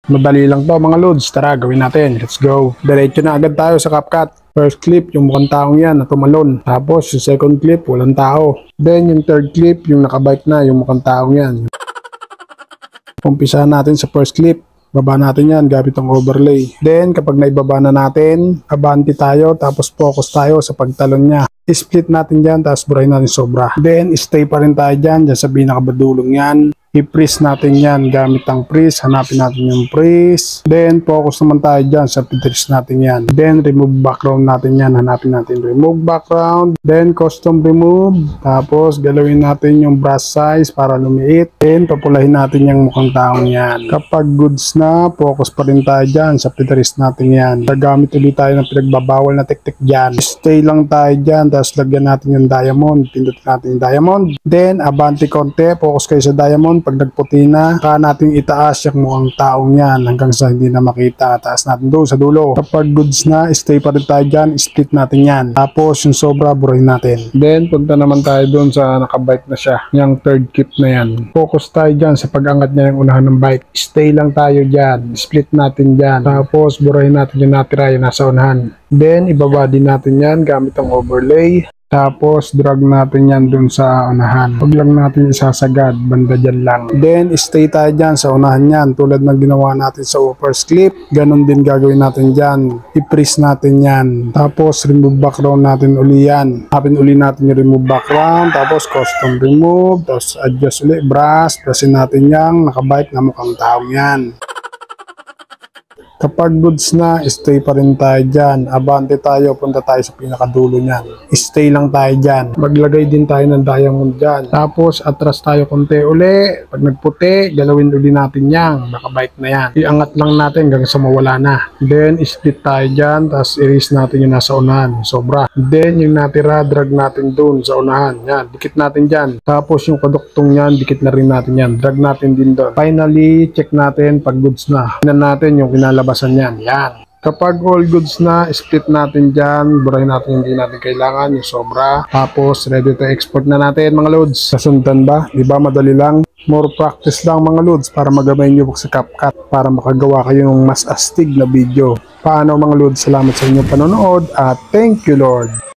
Madali lang to mga lods. Tara, gawin natin. Let's go. Diretso na agad tayo sa CapCut. First clip, yung mukhang taong yan na tumalon. Tapos, yung second clip, walang tao. Then, yung third clip, yung nakabike na, yung mukhang taong yan. Umpisahan natin sa first clip. Baba natin yan gamit ang overlay. Then, kapag naibaba na natin, abante tayo, tapos focus tayo sa pagtalon niya. I-split natin dyan, tapos burahin natin sobra. Then, stay pa rin tayo dyan sa pinakabadulong yan. I-freeze natin yan gamit ang freeze. Hanapin natin yung freeze. Then, focus naman tayo dyan sa freeze natin yan. Then, remove background natin yan. Hanapin natin remove background. Then, custom remove. Tapos, galawin natin yung brush size para lumiit. Then, papulahin natin yung mukhang taong yan. Kapag goods na, focus pa rin tayo dyan sa freeze natin yan. Gagamit ulit tayo ng pinagbabawal na teknik dyan. Stay lang tayo dyan. Tapos, lagyan natin yung diamond. Pindutin natin yung diamond. Then, abante konti. Focus kayo sa diamond. Pag nagputi na, kaya natin itaas yung mukhang taong yan hanggang sa hindi na makita. Taas natin doon sa dulo. Kapag goods na, stay pa rin tayo dyan. Split natin yan. Tapos yung sobra, burahin natin. Then, punta naman tayo doon sa nakabike na siya. Yung third clip na yan. Focus tayo dyan sa pag-angat niya yung unahan ng bike. Stay lang tayo dyan. Split natin dyan. Tapos, burahin natin yung natira yung nasa unahan. Then, ibaba din natin yan gamit ang overlay. Tapos, drag natin yan dun sa unahan. Huwag lang natin isasagad, banda dyan lang. Then, stay tayo dyan sa unahan yan. Tulad ng ginawa natin sa first clip. Ganon din gagawin natin dyan. I-freeze natin yan. Tapos, remove background natin uli yan. Hapin uli natin yung remove background. Tapos, custom remove. Tapos, adjust uli, brush. Brushin natin yung nakabike na mukhang taong yan. Kapag goods na, stay pa rin tayo dyan. Abante tayo, punta tayo sa pinakadulo niyan. Stay lang tayo dyan. Maglagay din tayo ng diamond dyan. Tapos, atras tayo konti uli. Pag nagputi, galawin uli natin yan. Nakabike na yan. Iangat lang natin hanggang sa mawala na. Then, split tayo dyan. Tapos, erase natin yung nasa unahan. Sobra. Then, yung natira, drag natin dun sa unahan. Yan, dikit natin dyan. Tapos, yung kaduktong yan, dikit na rin natin yan. Drag natin din dun. Finally, check natin pag goods na. Tingnan natin yung kinalabasan yan. Yan. Kapag all goods na, split natin dyan. Burahin natin yung hindi natin kailangan, yung sobra. Tapos, ready to export na natin mga loads. Kasundan ba? Diba madali lang? More practice lang mga loads para magamay nyo sa CapCut para makagawa kayo ng mas astig na video. Paano mga loads? Salamat sa inyong panonood at thank you Lord.